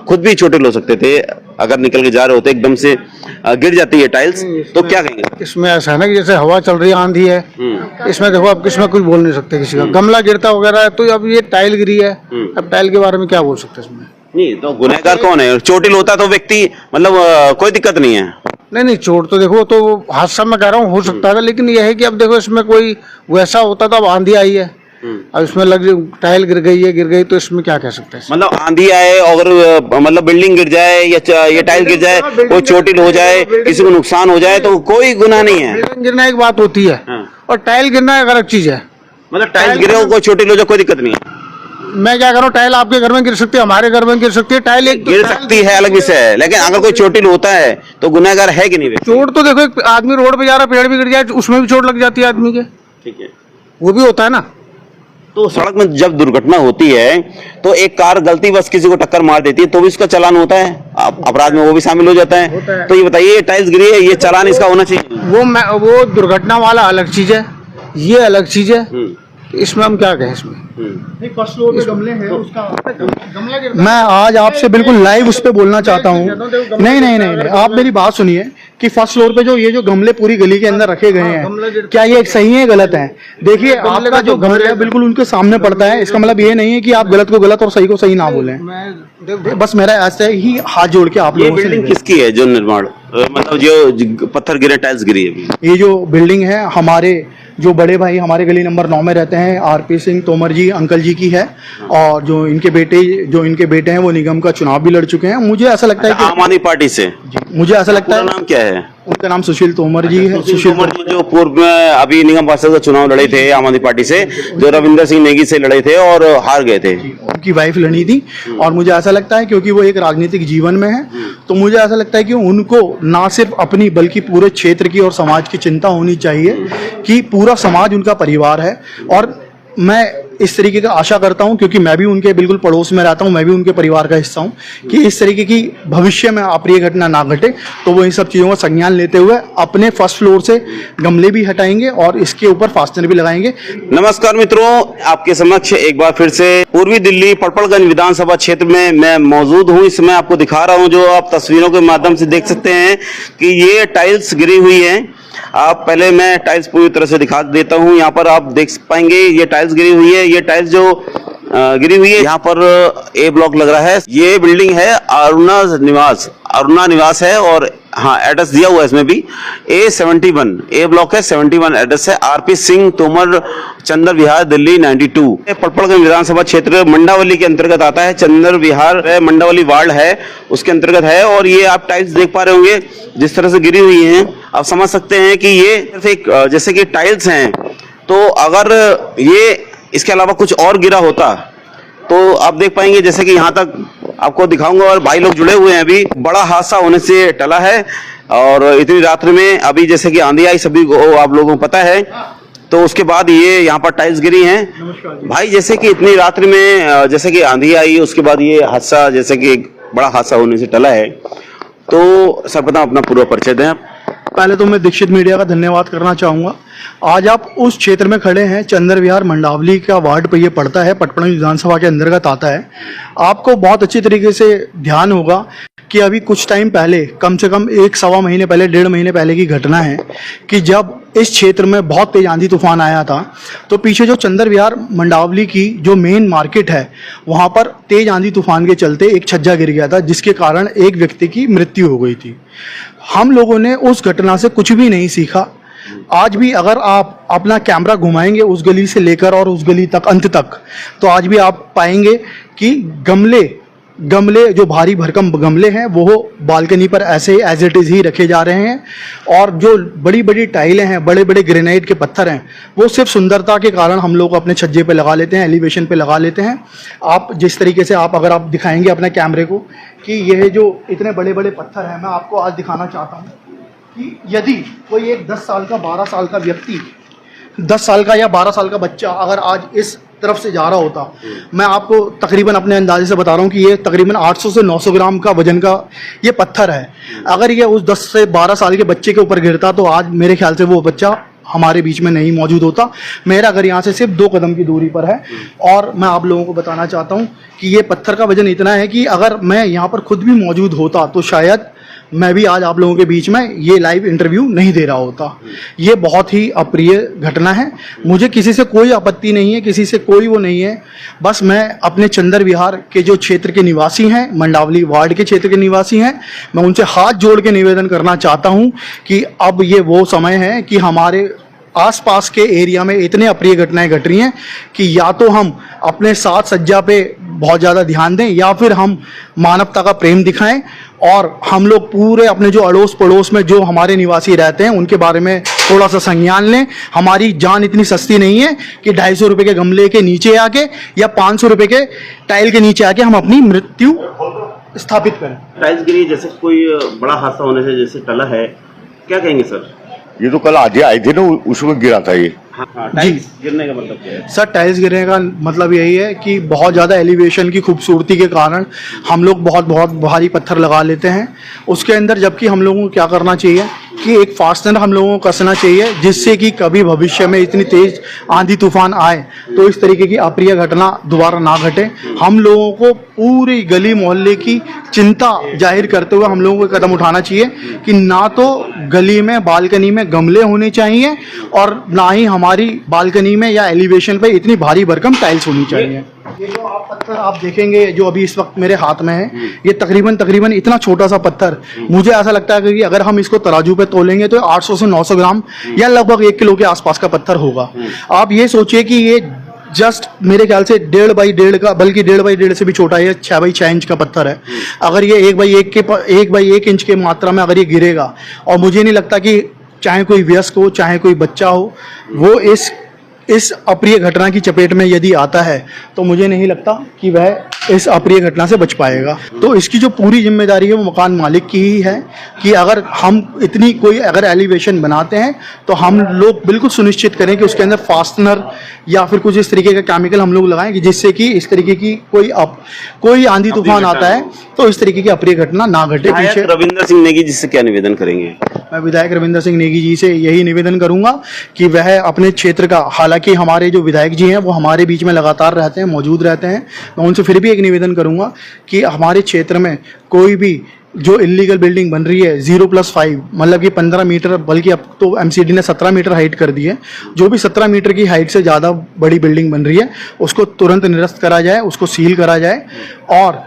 खुद भी चोटिल हो सकते थे अगर निकल के जा रहे होते, एकदम से गिर जाती है टाइल्स, तो क्या कहेंगे? इसमें ऐसा है ना कि जैसे हवा चल रही है, आंधी है, इसमें देखो अब इसमें कुछ बोल नहीं सकते किसी का, गमला गिरता वगैरह है, तो अब ये टाइल गिरी है, अब टाइल के बारे में क्या बोल सकते हैं इसमें? नहीं तो गुनहगार कौन है? चोटिल होता तो व्यक्ति मतलब कोई दिक्कत नहीं है। नहीं चोट तो देखो, तो हादसा मैं कह रहा हूँ हो सकता था, लेकिन यह है कि अब देखो इसमें कोई वैसा होता तो अब आंधी आई है, अब इसमें टाइल गिर गई तो इसमें क्या कह सकते हैं? मतलब आंधी आए और मतलब बिल्डिंग गिर जाए या ये टाइल गिर जाए, कोई चोटिल हो जाए, किसी को नुकसान हो जाए, तो कोई गुनाह नहीं है। बिल्डिंग गिरना एक बात होती है और टाइल गिरना एक अलग चीज है। मतलब टाइल गिरे हो, कोई चोटिल हो जाए, कोई दिक्कत नहीं है। मैं क्या करूँ, टाइल आपके घर में गिर सकती है, हमारे घर में गिर सकती है, टाइल एक गिर सकती है अलग विषय है, लेकिन अगर कोई चोटिल होता है तो गुनहगार है कि नहीं? चोट तो देखो, एक आदमी रोड पे जा रहा है, पेड़ भी गिर जाए उसमें भी चोट लग जाती है आदमी के, ठीक है, वो भी होता है ना। तो सड़क में जब दुर्घटना होती है तो एक कार गलतीवश किसी को टक्कर मार देती है तो भी उसका चालान होता है, अपराध में वो भी शामिल हो जाता है। तो ये बताइए, टाइल्स गिरी है, ये चालान इसका होना चाहिए? वो दुर्घटना वाला अलग चीज है, ये अलग चीज है, इसमें हम क्या कहें? इसमें फर्स्ट फ्लोर पे गमले हैं, उसका गमला गिरता। मैं आज आपसे बिल्कुल लाइव उस पर बोलना चाहता हूँ। नहीं, आप मेरी बात सुनिए कि फर्स्ट फ्लोर पे जो ये जो गमले पूरी गली के अंदर रखे गए हैं, क्या ये सही है गलत है? देखिए, आपका जो गमला है बिल्कुल उनके सामने पड़ता है, इसका मतलब ये नहीं है कि आप गलत को गलत और सही को सही ना बोलें। बस मेरा ऐसे ही हाथ जोड़ के आप लोगों से। बिल्डिंग किसकी है जो निर्माण, मतलब जो पत्थर गिरे, टाइल्स गिरी है? ये जो बिल्डिंग है हमारे जो बड़े भाई हमारे गली नंबर 9 में रहते हैं, आरपी सिंह तोमर जी अंकल जी की है, और जो इनके बेटे हैं वो निगम का चुनाव भी लड़ चुके हैं। मुझे ऐसा लगता है कि आम आदमी पार्टी से, मुझे ऐसा लगता है। नाम क्या है उनका? नाम सुशील तोमर जी है। सुशील तोमर जी जो पूर्व में अभी निगम पार्षद का चुनाव लड़े थे आम आदमी पार्टी से, जो रविंदर सिंह नेगी से लड़े थे और हार गए थे। उनकी वाइफ लड़ी थी, और मुझे ऐसा लगता है क्योंकि वो एक राजनीतिक जीवन में है, तो मुझे ऐसा लगता है कि उनको ना सिर्फ अपनी बल्कि पूरे क्षेत्र की और समाज की चिंता होनी चाहिए कि पूरा समाज उनका परिवार है। और मैं इस तरीके का आशा करता हूं, क्योंकि मैं भी उनके बिल्कुल पड़ोस में रहता हूं, मैं भी उनके परिवार का हिस्सा हूं, कि इस तरीके की भविष्य में अप्रिय घटना ना घटे, तो वो इन सब चीज़ों का संज्ञान लेते हुए अपने फर्स्ट फ्लोर से गमले भी हटाएंगे और इसके ऊपर फास्टनर भी लगाएंगे। नमस्कार मित्रों, आपके समक्ष एक बार फिर से पूर्वी दिल्ली पड़पड़गंज विधानसभा क्षेत्र में मैं मौजूद हूँ। इसमें आपको दिखा रहा हूँ, जो आप तस्वीरों के माध्यम से देख सकते हैं कि ये टाइल्स गिरी हुई है। आप पहले मैं टाइल्स पूरी तरह से दिखा देता हूँ। यहाँ पर आप देख पाएंगे ये टाइल्स गिरी हुई है। ये टाइल्स जो गिरी हुई है, यहाँ पर ए ब्लॉक लग रहा है। ये बिल्डिंग है अरुणा निवास है, और हाँ एड्रेस दिया हुआ है इसमें भी, A71 ए ब्लॉक है, 71 एड्रेस है, आरपी सिंह तोमर चंदर विहार दिल्ली 92। पड़पड़गंज विधानसभा क्षेत्र मंडावली के अंतर्गत आता है। चंदर विहार मंडावली वार्ड है, उसके अंतर्गत है। और ये आप टाइल्स देख पा रहे होंगे जिस तरह से गिरी हुई हैं, आप समझ सकते हैं कि ये सिर्फ जैसे कि टाइल्स हैं, तो अगर ये इसके अलावा कुछ और गिरा होता तो आप देख पाएंगे, जैसे कि यहाँ तक आपको दिखाऊंगा, और भाई लोग जुड़े हुए हैं। अभी बड़ा हादसा होने से टला है, और इतनी रात्रि में अभी जैसे कि आंधी आई, सभी को आप लोगों को पता है, तो उसके बाद ये यहाँ पर टाइल्स गिरी हैं। भाई जैसे कि इतनी रात्रि में जैसे कि आंधी आई, उसके बाद ये हादसा जैसे कि बड़ा हादसा होने से टला है, तो सर्वप्रथम अपना पूरा परिचय दें। पहले तो मैं दीक्षित मीडिया का धन्यवाद करना चाहूँगा। आज आप उस क्षेत्र में खड़े हैं, चंदर विहार मंडावली का वार्ड पे ये पड़ता है, पड़पड़गंज विधानसभा के अंतर्गत आता है। आपको बहुत अच्छी तरीके से ध्यान होगा कि अभी कुछ टाइम पहले, कम से कम 1-1.25 महीने पहले, 1.5 महीने पहले की घटना है कि जब इस क्षेत्र में बहुत तेज आंधी तूफान आया था, तो पीछे जो चंदर विहार मंडावली की जो मेन मार्केट है, वहाँ पर तेज आंधी तूफान के चलते एक छज्जा गिर गया था, जिसके कारण एक व्यक्ति की मृत्यु हो गई थी। हम लोगों ने उस घटना से कुछ भी नहीं सीखा। आज भी अगर आप अपना कैमरा घुमाएंगे उस गली से लेकर और उस गली तक अंत तक, तो आज भी आप पाएंगे कि गमले जो भारी भरकम गमले हैं वो बालकनी पर ऐसे एज इट इज़ ही रखे जा रहे हैं, और जो बड़ी बड़ी टाइलें हैं, बड़े बड़े ग्रेनाइट के पत्थर हैं, वो सिर्फ सुंदरता के कारण हम लोग अपने छज्जे पे लगा लेते हैं, एलिवेशन पे लगा लेते हैं। आप जिस तरीके से अगर आप दिखाएंगे अपने कैमरे को कि यह जो इतने बड़े बड़े पत्थर हैं, मैं आपको आज दिखाना चाहता हूँ कि यदि कोई एक 10 साल का 12 साल का व्यक्ति, 10 साल का या 12 साल का बच्चा अगर आज इस तरफ से जा रहा होता, मैं आपको तकरीबन अपने अंदाजे से बता रहा हूँ कि ये तकरीबन 800 से 900 ग्राम का वजन का ये पत्थर है। अगर ये उस 10 से 12 साल के बच्चे के ऊपर गिरता तो आज मेरे ख्याल से वो बच्चा हमारे बीच में नहीं मौजूद होता। मेरा घर यहाँ से सिर्फ 2 कदम की दूरी पर है और मैं आप लोगों को बताना चाहता हूँ कि ये पत्थर का वजन इतना है कि अगर मैं यहाँ पर खुद भी मौजूद होता तो शायद मैं भी आज आप लोगों के बीच में ये लाइव इंटरव्यू नहीं दे रहा होता। ये बहुत ही अप्रिय घटना है। मुझे किसी से कोई आपत्ति नहीं है, किसी से कोई वो नहीं है। बस मैं अपने चंदर विहार के जो क्षेत्र के निवासी हैं, मंडावली वार्ड के क्षेत्र के निवासी हैं, मैं उनसे हाथ जोड़ के निवेदन करना चाहता हूँ कि अब ये वो समय है कि हमारे आसपास के एरिया में इतने अप्रिय घटनाएं घट रही हैं कि या तो हम अपने साथ सज्जा पे बहुत ज़्यादा ध्यान दें या फिर हम मानवता का प्रेम दिखाएं और हम लोग पूरे अपने जो अड़ोस पड़ोस में जो हमारे निवासी रहते हैं उनके बारे में थोड़ा सा संज्ञान लें। हमारी जान इतनी सस्ती नहीं है कि 250 रुपये के गमले के नीचे आके या 500 रुपये के टाइल के नीचे आके हम अपनी मृत्यु स्थापित करें। टाइल्स गिरी जैसे कोई बड़ा हादसा होने से जैसे टला है, क्या कहेंगे सर? ये तो कल आधी आई थी ना, उसमें गिरा था ये। हाँ, टाइल्स गिरने का मतलब क्या है? सर, टाइल्स गिरने का मतलब यही है कि बहुत ज़्यादा एलिवेशन की खूबसूरती के कारण हम लोग बहुत भारी पत्थर लगा लेते हैं उसके अंदर, जबकि हम लोगों को क्या करना चाहिए कि एक फास्टनर हम लोगों को कसना चाहिए जिससे कि कभी भविष्य में इतनी तेज आंधी तूफान आए तो इस तरीके की अप्रिय घटना दोबारा ना घटे। हम लोगों को पूरी गली मोहल्ले की चिंता जाहिर करते हुए हम लोगों को कदम उठाना चाहिए कि ना तो गली में बालकनी में गमले होने चाहिए और ना ही हमारी बालकनी में या एलिवेशन पे इतनी भारी भरकम टाइल्स होनी चाहिए। ये जो आप पत्थर आप देखेंगे जो अभी इस वक्त मेरे हाथ में है, ये तकरीबन इतना छोटा सा पत्थर, मुझे ऐसा लगता है कि अगर हम इसको तराजू पे तोलेंगे तो 800 से 900 ग्राम या लगभग 1 किलो के आसपास का पत्थर होगा। आप ये सोचिए कि ये जस्ट मेरे ख्याल से 1.5 बाई 1.5 का, बल्कि 1.5 बाई 1.5 से भी छोटा है, 6 बाई 6 इंच का पत्थर है। अगर ये 1 बाई 1 इंच के मात्रा में अगर ये गिरेगा, और मुझे नहीं लगता कि चाहे कोई वयस्क हो चाहे कोई बच्चा हो, वो इस अप्रिय घटना की चपेट में यदि आता है तो मुझे नहीं लगता कि वह इस अप्रिय घटना से बच पाएगा। तो इसकी जो पूरी जिम्मेदारी है वो मकान मालिक की ही है कि अगर हम इतनी कोई अगर एलिवेशन बनाते हैं तो हम लोग बिल्कुल सुनिश्चित करें कि उसके अंदर फास्टनर या फिर कुछ इस तरीके का केमिकल हम लोग लगाएं कि जिससे कि इस तरीके की कोई आंधी तूफान आता है तो इस तरीके की अप्रिय घटना ना घटे। पीछे रविंद्र सिंह नेगी जी से क्या निवेदन करेंगे? मैं विधायक रविंद्र सिंह नेगी जी से यही निवेदन करूंगा कि वह अपने क्षेत्र का, हालांकि हमारे जो विधायक जी हैं वो हमारे बीच में लगातार रहते हैं, मौजूद रहते हैं, मैं उनसे फिर भी एक निवेदन करूंगा कि हमारे क्षेत्र में कोई भी जो इलीगल बिल्डिंग बन रही है 0+5 मतलब कि 15 मीटर, बल्कि अब तो एमसीडी ने 17 मीटर हाइट कर दी है, जो भी 17 मीटर की हाइट से ज़्यादा बड़ी बिल्डिंग बन रही है उसको तुरंत निरस्त करा जाए, उसको सील करा जाए और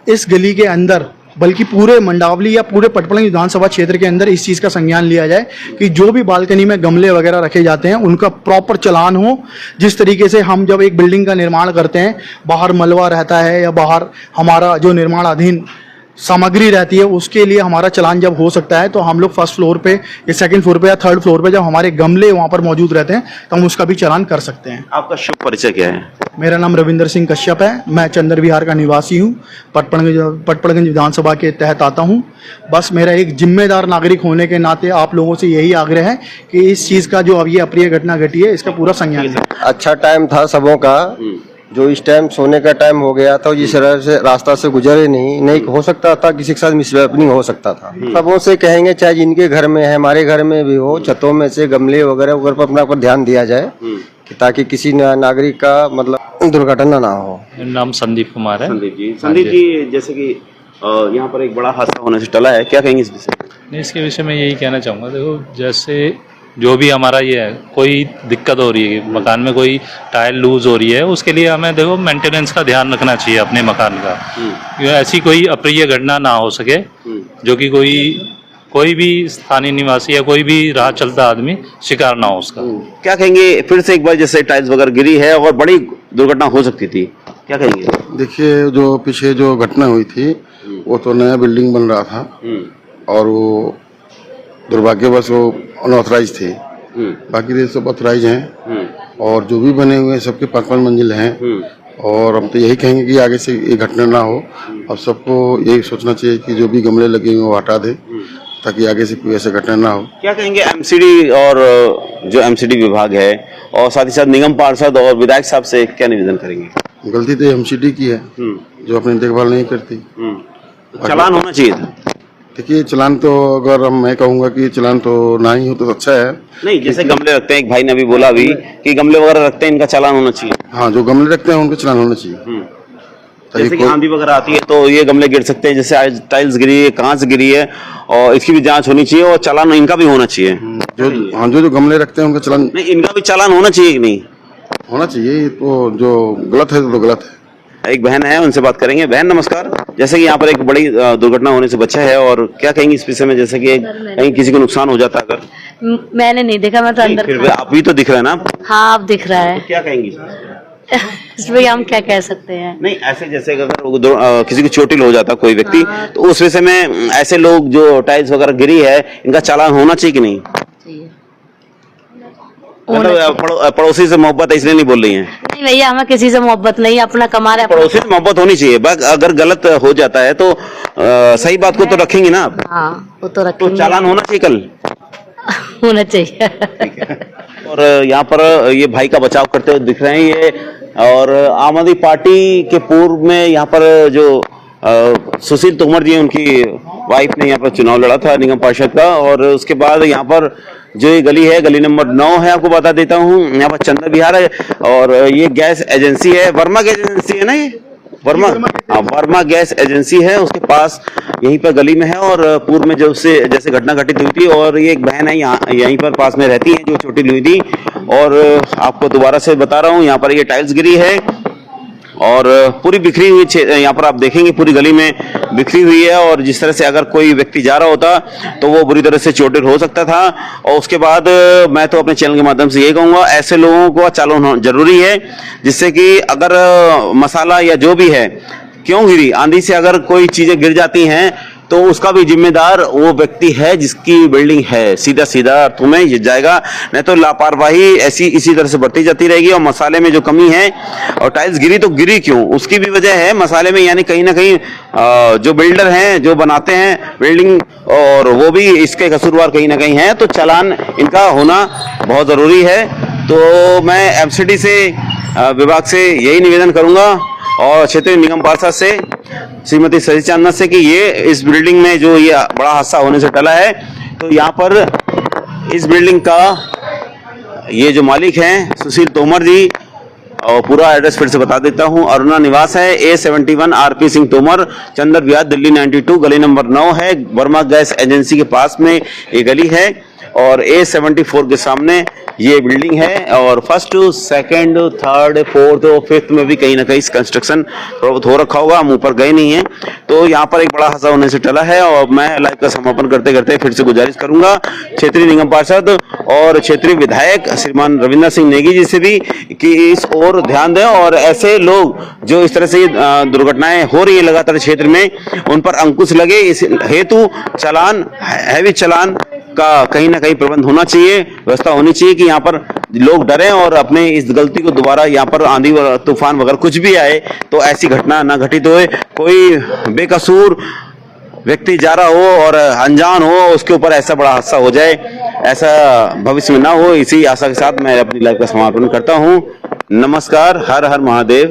इस गली के अंदर, बल्कि पूरे मंडावली या पूरे पटपड़ंग विधानसभा क्षेत्र के अंदर इस चीज़ का संज्ञान लिया जाए कि जो भी बालकनी में गमले वगैरह रखे जाते हैं उनका प्रॉपर चालान हो। जिस तरीके से हम जब एक बिल्डिंग का निर्माण करते हैं, बाहर मलबा रहता है या बाहर हमारा जो निर्माणाधीन सामग्री रहती है उसके लिए हमारा चालान जब हो सकता है तो हम लोग फर्स्ट फ्लोर पे या सेकंड फ्लोर पे या थर्ड फ्लोर पे जब हमारे गमले वहाँ पर मौजूद रहते हैं तो हम उसका भी चालान कर सकते हैं। आपका शुभ परिचय क्या है? मेरा नाम रविंद्र सिंह कश्यप है, मैं चंदर विहार का निवासी हूँ, पटपड़गंज विधानसभा के तहत आता हूँ। बस मेरा एक जिम्मेदार नागरिक होने के नाते आप लोगों से यही आग्रह है कि इस चीज़ का जो अब ये अप्रिय घटना घटी है इसका पूरा संज्ञान लें। अच्छा टाइम था सबों का, जो इस टाइम सोने का टाइम हो गया था, जिस रास्ता से गुजरे नहीं हो सकता था, किसी के साथ मिसहैपनिंग हो सकता था। सबों से कहेंगे चाहे जिनके घर में है, हमारे घर में भी हो, छतों में से गमले वगैरह ऊपर पर अपना ध्यान दिया जाए ताकि किसी नागरिक का मतलब दुर्घटना ना हो। मेरा नाम संदीप कुमार है। संदीप जी जैसे कि यहाँ पर एक बड़ा हादसा होने से टला है, क्या कहेंगे इस विषय में? नहीं, इसके विषय में यही कहना चाहूँगा, देखो जैसे जो भी हमारा ये है, कोई दिक्कत हो रही है मकान में, कोई टाइल लूज हो रही है, उसके लिए हमें देखो मेंटेनेंस का ध्यान रखना चाहिए अपने मकान का। ऐसी कोई अप्रिय घटना ना हो सके जो कि कोई भी स्थानीय निवासी या कोई भी राह चलता आदमी शिकार ना हो उसका। क्या कहेंगे फिर से एक बार, जैसे टाइल्स वगैरह गिरी है और बड़ी दुर्घटना हो सकती थी, क्या कहेंगे? देखिए, जो पीछे जो घटना हुई थी वो तो नया बिल्डिंग बन रहा था और वो दुर्भाग्यवश वो अनऑथराइज थे, बाकी ये सब ऑथराइज हैं और जो भी बने हुए हैं सबके 5-5 मंजिल हैं और हम तो यही कहेंगे कि आगे से ये घटना ना हो। अब सबको यही सोचना चाहिए कि जो भी गमले लगे हुए वो हटा दे ताकि आगे से कोई ऐसा घटना ना हो। क्या कहेंगे एमसीडी और जो एमसीडी विभाग है और साथ ही साथ निगम पार्षद और विधायक साहब से क्या निवेदन करेंगे? गलती तो एमसीडी की है जो अपनी देखभाल नहीं करती। चालान होना चाहिए था। देखिए चलान तो अगर मैं कहूँगा कि चलान तो ना ही हो तो अच्छा है। नहीं, जैसे गमले रखते हैं, एक भाई ने अभी बोला अभी कि गमले वगैरह रखते हैं, इनका चालान होना चाहिए। हाँ, जो गमले रखते हैं उनको चलान होना चाहिए। ताकि जैसे कि कोई- आंधी वगैरह आती है तो ये गमले गिर सकते हैं, जैसे आज टाइल्स गिरी है, कांच गिरी है, और इसकी भी जांच होनी चाहिए और चालान इनका भी होना चाहिए। जो गमले रखते हैं उनका चलान नहीं, इनका भी चालान होना चाहिए कि नहीं? होना चाहिए। ये तो जो गलत है तो गलत है। एक बहन है, उनसे बात करेंगे। बहन नमस्कार। जैसे कि यहाँ पर एक बड़ी दुर्घटना होने से बचा है, और क्या कहेंगी इस विषय में, जैसे कि कहीं किसी को नुकसान हो जाता अगर? मैंने नहीं देखा, मैं तो अंदर फिर भी आप भी तो दिख रहा है ना? हाँ, अब दिख रहा है। क्या कहेंगी? इसमें हम क्या कह सकते हैं। नहीं, ऐसे जैसे अगर किसी को चोटिल हो जाता कोई व्यक्ति, तो उस विषय में ऐसे लोग जो टाइल्स वगैरह गिरी है, इनका चालान होना चाहिए कि नहीं? चाहिए। मतलब पड़ोसी से मोहब्बत है इसलिए नहीं बोल रही हैं? नहीं भैया, हमें किसी से मोहब्बत नहीं, अपना कमा रहे। पड़ोसी से मोहब्बत होनी चाहिए, बस अगर गलत हो जाता है तो सही बात को तो रखेंगे ना आप। हाँ, वो तो तो रखेंगे। चालान होना चाहिए कल। होना चाहिए। और यहाँ पर ये भाई का बचाव करते हुए दिख रहे हैं ये, और आम आदमी पार्टी के पूर्व में यहाँ पर जो सुशील तोमर जी, उनकी वाइफ ने यहाँ पर चुनाव लड़ा था निगम पार्षद का, और उसके बाद यहाँ पर जो ये गली है, गली नंबर 9 है, आपको बता देता हूँ, यहाँ पर चंद्र विहार है, और ये गैस एजेंसी है, वर्मा गैस एजेंसी है ना, ये वर्मा, हाँ, वर्मा गैस एजेंसी है, उसके पास यहीं पर गली में है। और पूर्व में जब से जैसे घटना घटित हुई थी, और ये एक बहन है यहाँ यहीं पर पास में रहती है जो चोटिल हुई थी, और आपको दोबारा से बता रहा हूँ, यहाँ पर ये टाइल्स गिरी है और पूरी बिखरी हुई, यहाँ पर आप देखेंगे पूरी गली में बिखरी हुई है, और जिस तरह से अगर कोई व्यक्ति जा रहा होता तो वो बुरी तरह से चोटिल हो सकता था। और उसके बाद मैं तो अपने चैनल के माध्यम से यही कहूँगा, ऐसे लोगों को चालान होना जरूरी है, जिससे कि अगर मसाला या जो भी है, क्यों गिरी, आंधी से अगर कोई चीजें गिर जाती हैं तो उसका भी जिम्मेदार वो व्यक्ति है जिसकी बिल्डिंग है, सीधा सीधा तुम्हें ये जाएगा। नहीं तो लापरवाही ऐसी इसी तरह से बढ़ती जाती रहेगी। और मसाले में जो कमी है, और टाइल्स गिरी तो गिरी क्यों, उसकी भी वजह है मसाले में, यानी कहीं ना कहीं जो बिल्डर हैं, जो बनाते हैं बिल्डिंग, और वो भी इसके कसूरवार कहीं ना कहीं है, तो चालान इनका होना बहुत जरूरी है। तो मैं एमसीडी से विभाग से यही निवेदन करूंगा, और क्षेत्रीय निगम पार्षद से श्रीमती सजी चांदना से, कि ये इस बिल्डिंग में जो ये बड़ा हादसा होने से टला है, तो यहाँ पर इस बिल्डिंग का ये जो मालिक हैं सुशील तोमर जी, और पूरा एड्रेस फिर से बता देता हूँ, अरुणा निवास है, A71 RP सिंह तोमर, चंद्र विहार, दिल्ली 92, गली नंबर 9 है, वर्मा गैस एजेंसी के पास में ये गली है, और A74 के सामने ये बिल्डिंग है, और फर्स्ट, सेकंड, थर्ड, फोर्थ और फिफ्थ में भी कहीं ना कहीं कंस्ट्रक्शन हो रखा होगा, हम ऊपर गए नहीं हैं। तो यहाँ पर एक बड़ा हादसा होने से टला है, और मैं लाइव का समापन करते करते फिर से गुजारिश करूंगा क्षेत्रीय निगम पार्षद और क्षेत्रीय विधायक श्रीमान रविंद्र सिंह नेगी जी से भी, कि इस ओर ध्यान दें, और ऐसे लोग जो इस तरह से दुर्घटनाएं हो रही है लगातार क्षेत्र में, उन पर अंकुश लगे। इस हेतु चालान, हैवी चालान का कहीं ना कहीं प्रबंध होना चाहिए, व्यवस्था होनी चाहिए, कि यहाँ पर लोग डरें और अपने इस गलती को दोबारा, यहाँ पर आंधी तूफान वगैरह कुछ भी आए तो ऐसी घटना ना घटित होए, कोई बेकसूर व्यक्ति जा रहा हो और अनजान हो, उसके ऊपर ऐसा बड़ा हादसा हो जाए, ऐसा भविष्य में ना हो। इसी आशा के साथ मैं अपनी लाइफ का समापन करता हूँ। नमस्कार, हर हर महादेव।